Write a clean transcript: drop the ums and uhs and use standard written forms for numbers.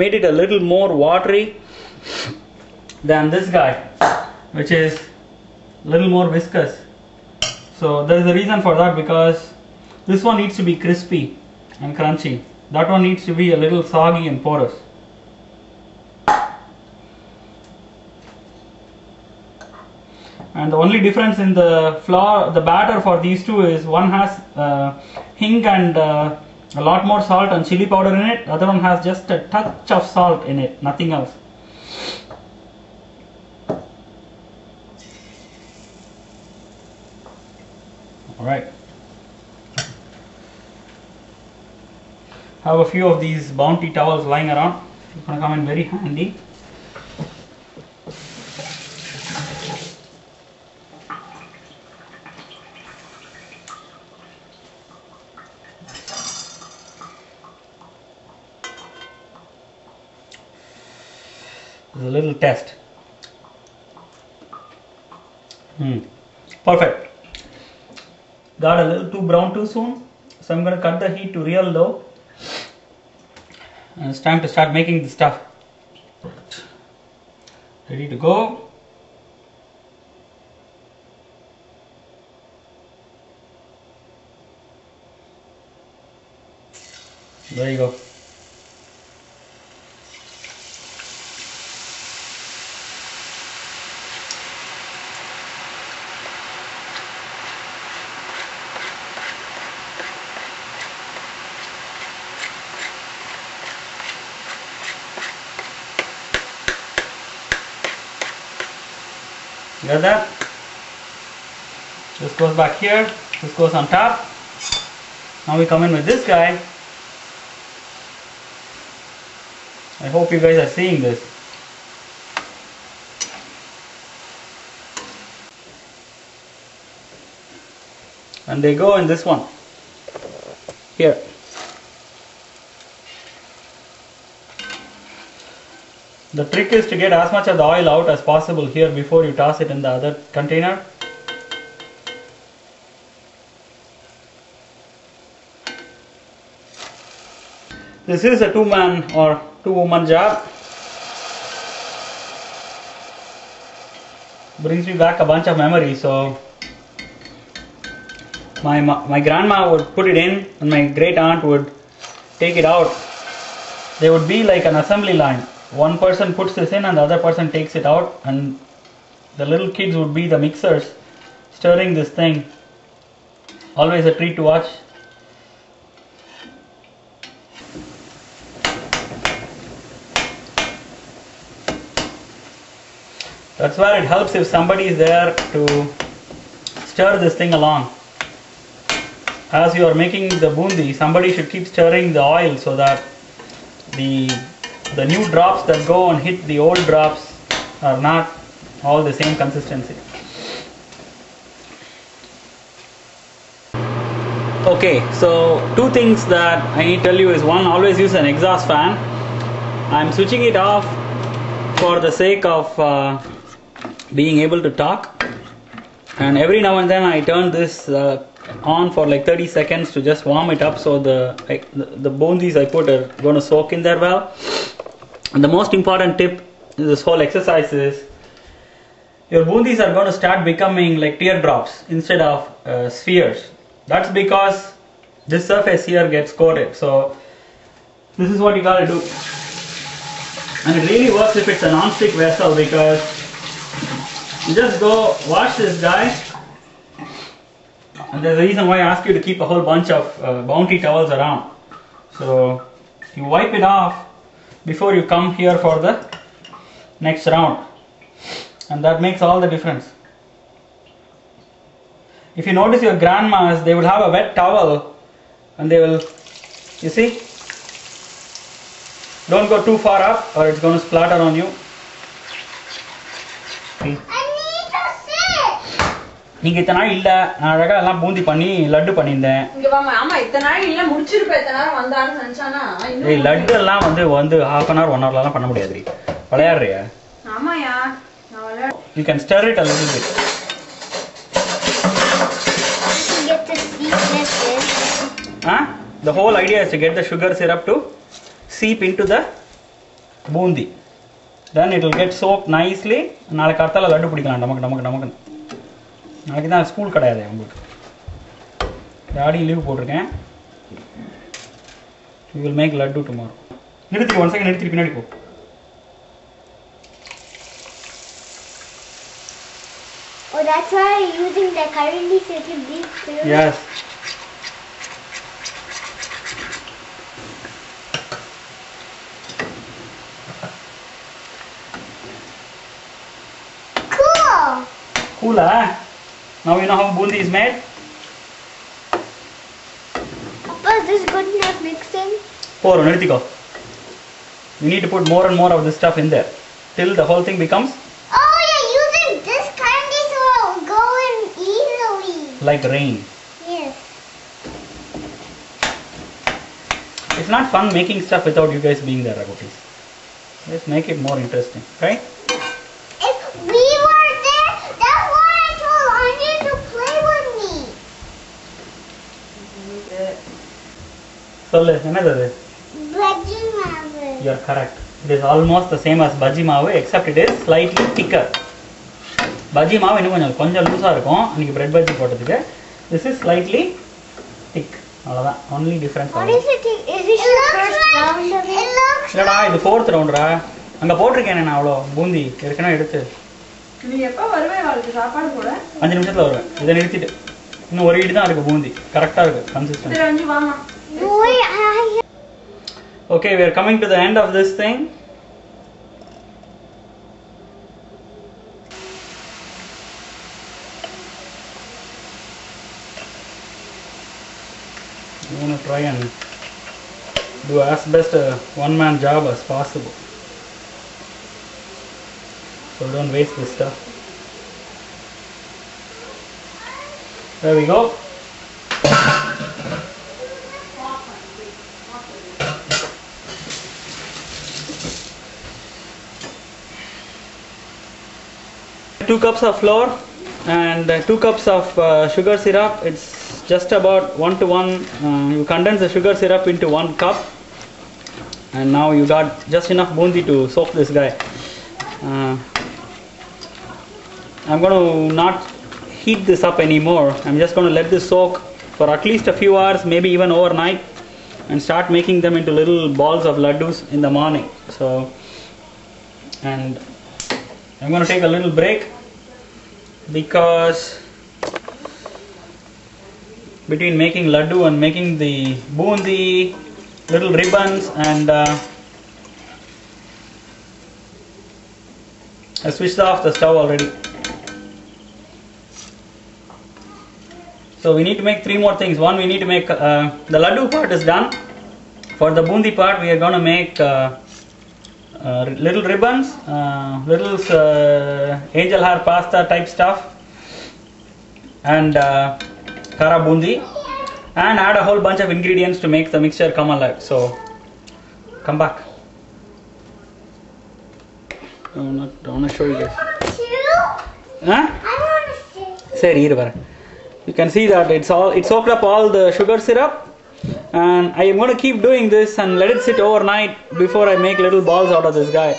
made it a little more watery than this guy, which is a little more viscous. So there is a reason for that, because this one needs to be crispy and crunchy. That one needs to be a little soggy and porous. And the only difference in the flour, the batter for these two is one has hing and a lot more salt and chili powder in it. The other one has just a touch of salt in it, nothing else. Alright. Have a few of these bounty towels lying around. It's going to come in very handy. A little test. Perfect. Got a little too brown too soon, so I'm going to cut the heat to real low, and it's time to start making the stuff. Ready to go. There you go. Got that? This goes back here, this goes on top. Now we come in with this guy. I hope you guys are seeing this. And they go in this one. Here. The trick is to get as much of the oil out as possible here before you toss it in the other container. This is a two-man or two-woman job. Brings me back a bunch of memories. So my grandma would put it in and my great aunt would take it out. They would be like an assembly line. One person puts this in and the other person takes it out, and the little kids would be the mixers stirring this thing. Always a treat to watch. That's where it helps if somebody is there to stir this thing along. As you are making the bundi, somebody should keep stirring the oil so that the new drops that go and hit the old drops are not all the same consistency. Okay, so two things that I need to tell you is, one, always use an exhaust fan. I'm switching it off for the sake of being able to talk, and every now and then I turn this on for like 30 seconds to just warm it up, so the bundis I put are going to soak in there well. And the most important tip in this whole exercise is, your bundis are going to start becoming like teardrops instead of spheres. That's because this surface here gets coated. So this is what you got to do. And it really works if it's a non-stick vessel, because you just go wash this guy. And there's a reason why I ask you to keep a whole bunch of bounty towels around. So you wipe it off before you come here for the next round, and that makes all the difference. If you notice your grandmas, they will have a wet towel and they will, you see, don't go too far up or it's going to splatter on you. நீங்க இத்தனை நாள் இல்ல, நான் அழகா எல்லாம் பூந்தி பண்ணி லட்டு பண்ணியிருந்தேன். இங்க வாமா, ஆமா இத்தனை நாள் இல்ல, முடிச்சிருப்ப இத்தனை நேரம் வந்தான்னு நினைச்சானா. ஏய் லட்டு எல்லாம் வந்து half an hour 1 hour எல்லாம் பண்ண முடியாதுடி. விளையாடுறியா? ஆமாயா, நான் விளையாடு. You can stir it a little bit. Get the sweetness. The whole idea is to get the sugar syrup to seep into the bundi. Then it will get soaked nicely. நாளைக்கு காத்தால லட்டு பிடிக்கலாம் நமக்கு நாளைக்கு தான் ஸ்கூல் கிடையாது உங்களுக்கு. Daddy leave போட்டிருக்கேன். We will make laddu tomorrow. நிறுத்தி 1 second நிறுத்தி பின்னாடி போ. Oh, that's why you're using the currently setting these two. Yes. Cool. Cool, huh? Now you know how bundi is made? Papa, is this good enough mixing? Pour, nirthiko. You need to put more and more of this stuff in there till the whole thing becomes Oh, you're using this candy so it'll go in easily. like rain. Yes. It's not fun making stuff without you guys being there, Ragotis. Let's make it more interesting, right? If we were there, that's why I told Anya to play with me. Sollu, enadhu adu? Bhaji mavu. You are correct. It is almost the same as bhaji maavu except it is slightly thicker. Bhaji maavu இன்னும் கொஞ்சம் லூசா இருக்கும் அன்னைக்கு bread bhaji போட்டதுக்கு. This is slightly thick. அவ்வளவுதான். Only difference. What is it? Is this your first round of it? It looks இல்லடா இது 4th ரவுண்ட்ரா. அங்க போட்டுருக்கேன் நான் அவ்வளோ பூந்தி ஏற்கனவே எடுத்து. நீ எப்போ வருவே வாழ்க்கை சாப்பாடு போட 5 நிமிஷத்துல வருவேன். இதை நிறுத்திட்டு இன்னும் ஒரு இடி தான் இருக்கு பூந்தி. கரெக்டா இருக்கு கன்சிஸ்டன்ட். சரி வந்து வாமா. Boy, Okay, we are coming to the end of this thing. I'm going to try and do as best a one-man job as possible. So don't waste this stuff. There we go. Two cups of flour and 2 cups of sugar syrup. It's just about 1 to 1. You condense the sugar syrup into 1 cup, and now you got just enough bundi to soak this guy. I'm going to not heat this up anymore. I'm just going to let this soak for at least a few hours, maybe even overnight, and start making them into little balls of laddus in the morning. So, and I'm going to take a little break because between making laddu and making the bundi, little ribbons, and I switched off the stove already. So we need to make 3 more things. One, we need to make the laddu part is done. For the bundi part, we are going to make little ribbons, little angel hair pasta type stuff, and kara bundi, and add a whole bunch of ingredients to make the mixture come alive. So come back. I want to show you guys. Huh? I want to see. Seri, iru vara. You can see that it's soaked up all the sugar syrup, and I am going to keep doing this and let it sit overnight before I make little balls out of this guy.